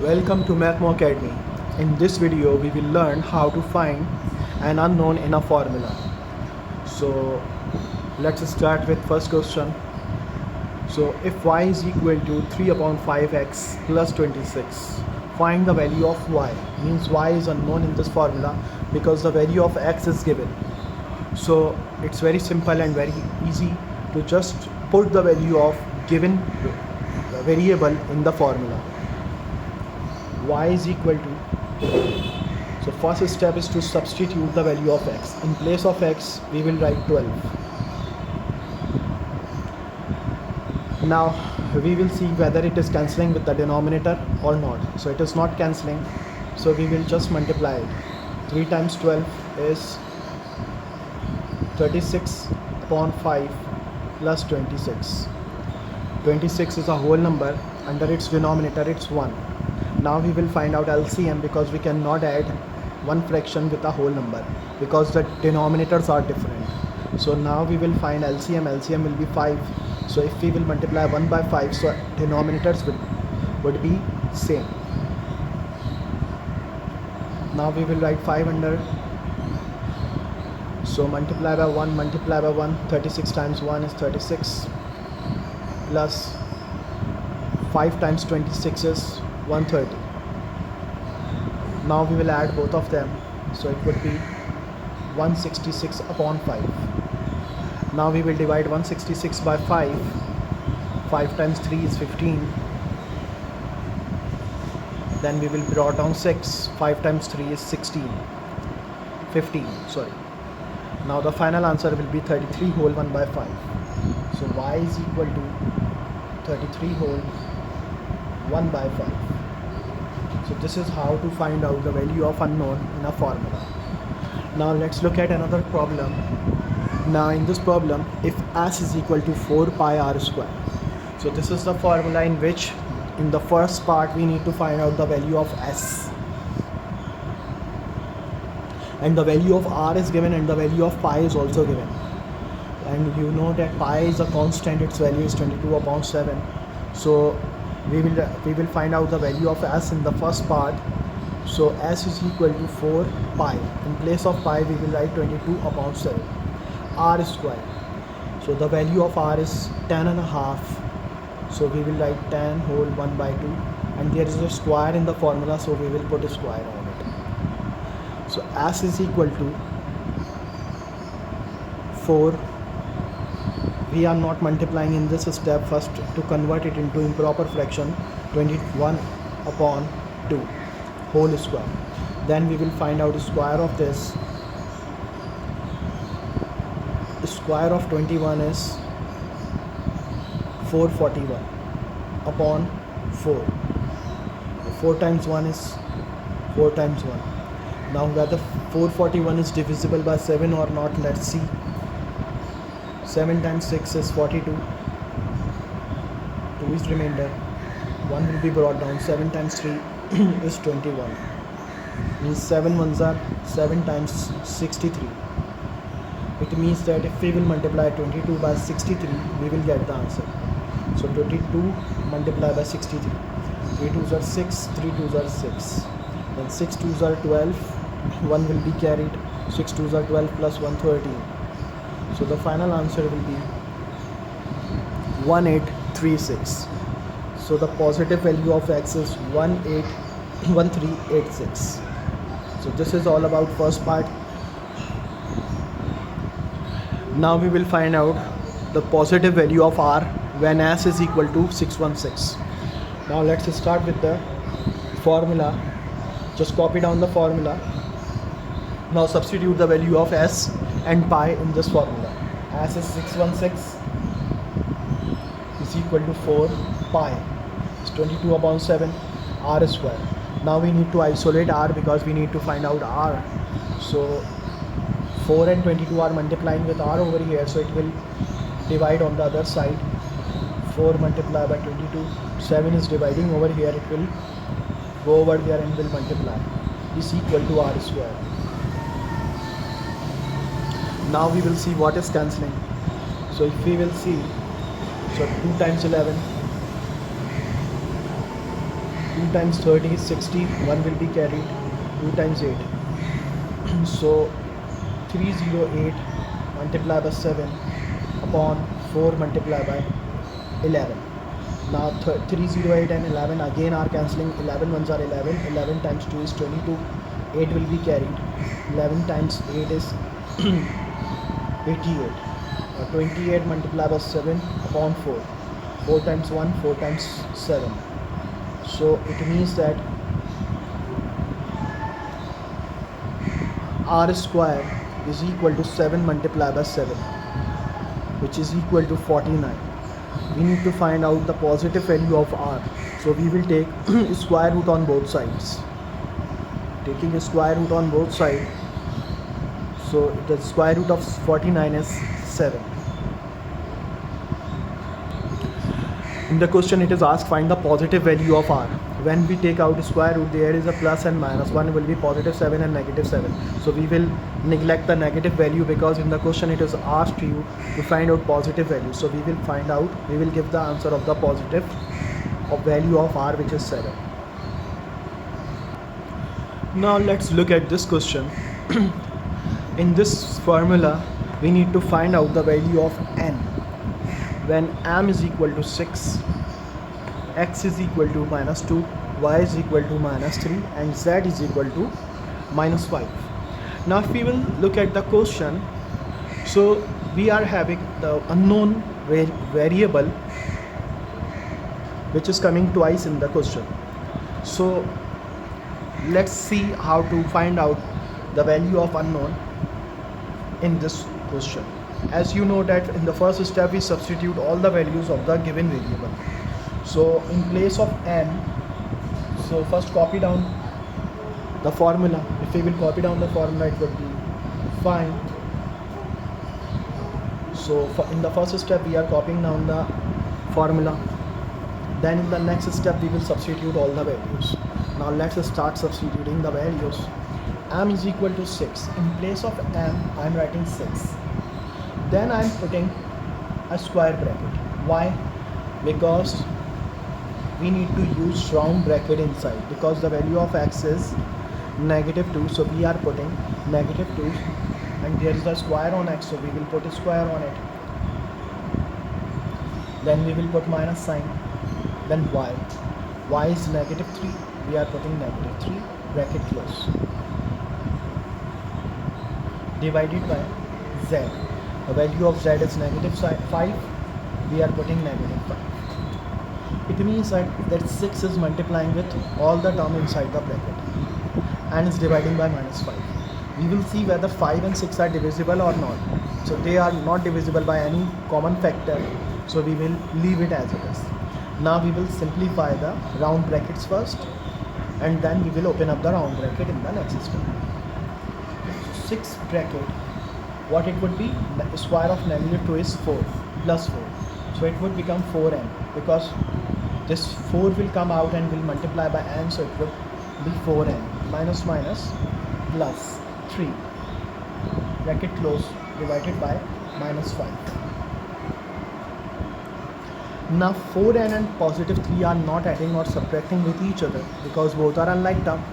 Welcome to Mathmo Academy. In this video, we will learn how to find an unknown in a formula. So, let's start with first question. So, if y is equal to 3 upon 5x plus 26, find the value of y. Means y is unknown in this formula because the value of x is given. So, it's very simple and very easy to just put the value of given variable in the formula. Y is equal to, so first step is to substitute the value of x. In place of x we will write 12. Now we will see whether it is cancelling with the denominator or not. So it is not cancelling, so we will just multiply it. 3 times 12 is 36 upon 5 plus 26. 26 is a whole number, under its denominator it's 1. Now we will find out LCM because we cannot add one fraction with a whole number because the denominators are different. So now we will find LCM. LCM will be 5. So if we will multiply 1 by 5, so denominators would be same. Now we will write 5 under. So multiply by 1, 36 times 1 is 36 plus 5 times 26 is 130. Now we will add both of them, so it would be 166 upon 5. Now we will divide 166 by 5. 5 times 3 is 15. Then we will draw down 6. 5 times 3 is 15, sorry. Now the final answer will be 33 whole 1 by 5. So y is equal to 33 whole 1 by 5. So this is how to find out the value of unknown in a formula. Now let's look at another problem. Now in this problem, if s is equal to 4 pi r square. So this is the formula in which in the first part we need to find out the value of s. And the value of r is given and the value of pi is also given. And you know that pi is a constant, its value is 22 upon 7. So we will find out the value of s in the first part. So s is equal to 4 pi. In place of pi we will write 22 upon 7 r square. So the value of r is 10 and a half. So we will write 10 whole 1 by 2, and there is a square in the formula, so we will put a square on it. So s is equal to 4. We are not multiplying in this step. First, to convert it into improper fraction, 21 upon 2 whole square. Then we will find out the square of this. The square of 21 is 441 upon 4. 4 times 1 is 4 times 1. Now whether 441 is divisible by 7 or not, let's see. 7 times 6 is 42. 2 is remainder. 1 will be brought down. 7 times 3 is 21. Means 7 ones are 7 times 63. It means that if we will multiply 22 by 63, we will get the answer. So 22 multiplied by 63. 3 2s are 6, 3 2s are 6. Then 6 2s are 12. 1 will be carried. 6 2s are 12 plus 1 13. So the final answer will be 1836. So the positive value of x is 1386. So this is all about first part. Now we will find out the positive value of r when s is equal to 616. Now let's start with the formula. Just copy down the formula. Now substitute the value of s and pi in this formula. S is 616 is equal to 4 pi. It's 22 upon 7 r square. Now we need to isolate r because we need to find out r. So 4 and 22 are multiplying with r over here, so it will divide on the other side. 4 multiplied by 22. 7 is dividing over here, it will go over there and will multiply. Is equal to r square. Now we will see what is cancelling. So if we will see, so 2 times 11 2 times 30 is 60, 1 will be carried, 2 times 8. So 308 multiplied by 7 upon 4 multiplied by 11. Now 308 and 11 again are cancelling. 11 ones are 11. 11 times 2 is 22. 8 will be carried. 11 times 8 is 88. 28 multiplied by 7 upon 4. 4 times 1, 4 times 7. So it means that r square is equal to 7 multiplied by 7, which is equal to 49. We need to find out the positive value of r. So we will take square root on both sides. Taking a square root on both sides, so the square root of 49 is 7. In the question it is asked find the positive value of r. When we take out square root, there is a plus and minus. One will be positive 7 and negative 7. So we will neglect the negative value because in the question it is asked you to find out positive value. So we will find out, we will give the answer of the positive of value of r, which is 7. Now let's look at this question. In this formula, we need to find out the value of n. When m is equal to 6, x is equal to minus 2, y is equal to minus 3, and z is equal to minus 5. Now if we will look at the question, so we are having the unknown variable which is coming twice in the question. So let's see how to find out the value of unknown in this question. As you know that in the first step we substitute all the values of the given variable. So in place of n, so first copy down the formula. If we will copy down the formula, it would be fine. So in the first step we are copying down the formula. Then in the next step we will substitute all the values. Now let's start substituting the values. M is equal to 6. In place of M, I am writing 6. Then I am putting a square bracket. Why? Because we need to use round bracket inside, because the value of x is negative 2. So we are putting negative 2, and there is a square on x, so we will put a square on it. Then we will put minus sign. Then y is negative 3. We are putting negative 3, bracket close. Divided by z. The value of z is negative 5. We are putting negative 5. It means that 6 is multiplying with all the term inside the bracket and is dividing by minus 5. We will see whether 5 and 6 are divisible or not. So they are not divisible by any common factor. So we will leave it as it is. Now we will simplify the round brackets first, and then we will open up the round bracket in the next step. So 6 bracket, what it would be? The square of negative 2 is 4 plus 4. So it would become 4n, because this 4 will come out and will multiply by n, so it would be 4n. Minus minus plus 3, bracket close, divided by minus 5. Now 4n and positive 3 are not adding or subtracting with each other because both are unlike term.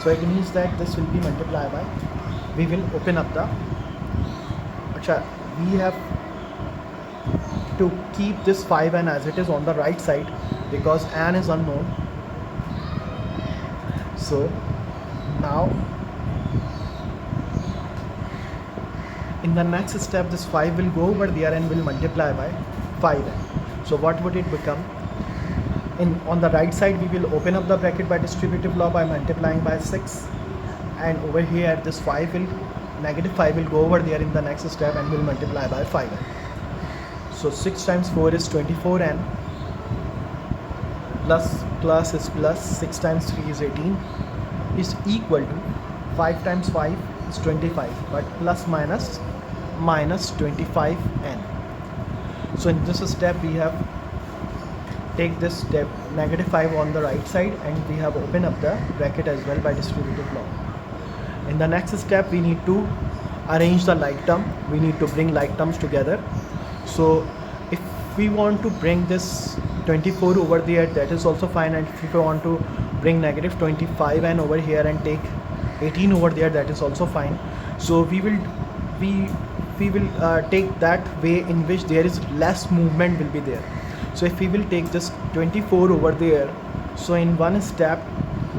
So it means that this will be multiplied by, we will open up the, we have to keep this 5n as it is on the right side because n is unknown. So now in the next step this 5 will go over there and will multiply by 5n. So what would it become? On the right side we will open up the bracket by distributive law by multiplying by 6, and over here this 5 will, negative 5 will go over there in the next step and will multiply by 5n. So 6 times 4 is 24n, plus is plus, 6 times 3 is 18, is equal to 5 times 5 is 25, but plus minus 25n. So in this step we have take this step negative 5 on the right side, and we have opened up the bracket as well by distributive law. In the next step we need to arrange the like term. We need to bring like terms together. So if we want to bring this 24 over there, that is also fine. And if you want to bring negative 25 and over here and take 18 over there, that is also fine. So we will take that way in which there is less movement will be there. So if we will take this 24 over there, so in one step,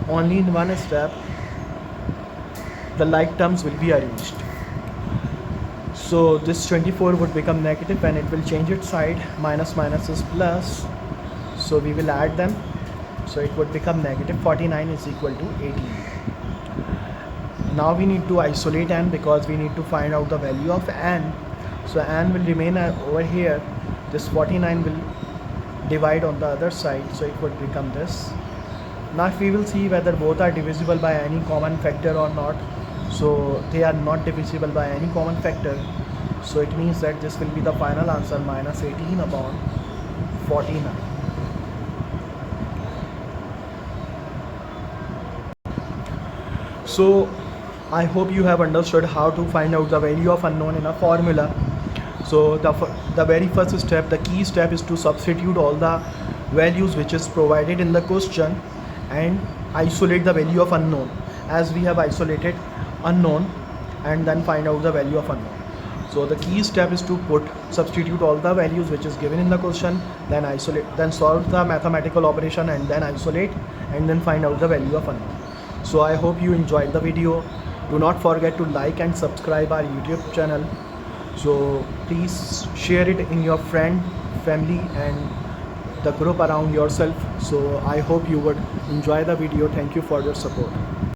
only in one step, the like terms will be arranged. So this 24 would become negative and it will change its side. Minus minus is plus, so we will add them. So it would become negative 49 is equal to 18. Now we need to isolate n because we need to find out the value of n. So n will remain over here. This 49 will divide on the other side, so it would become this. Now if we will see whether both are divisible by any common factor or not, so they are not divisible by any common factor, so it means that this will be the final answer, minus 18 upon 49. So I hope you have understood how to find out the value of unknown in a formula. So the very first step, the key step, is to substitute all the values which is provided in the question and isolate the value of unknown, as we have isolated unknown and then find out the value of unknown. So the key step is to substitute all the values which is given in the question, then isolate, then solve the mathematical operation and then isolate and then find out the value of unknown. So I hope you enjoyed the video. Do not forget to like and subscribe our YouTube channel. So please share it in your friend, family and the group around yourself. So I hope you would enjoy the video. Thank you for your support.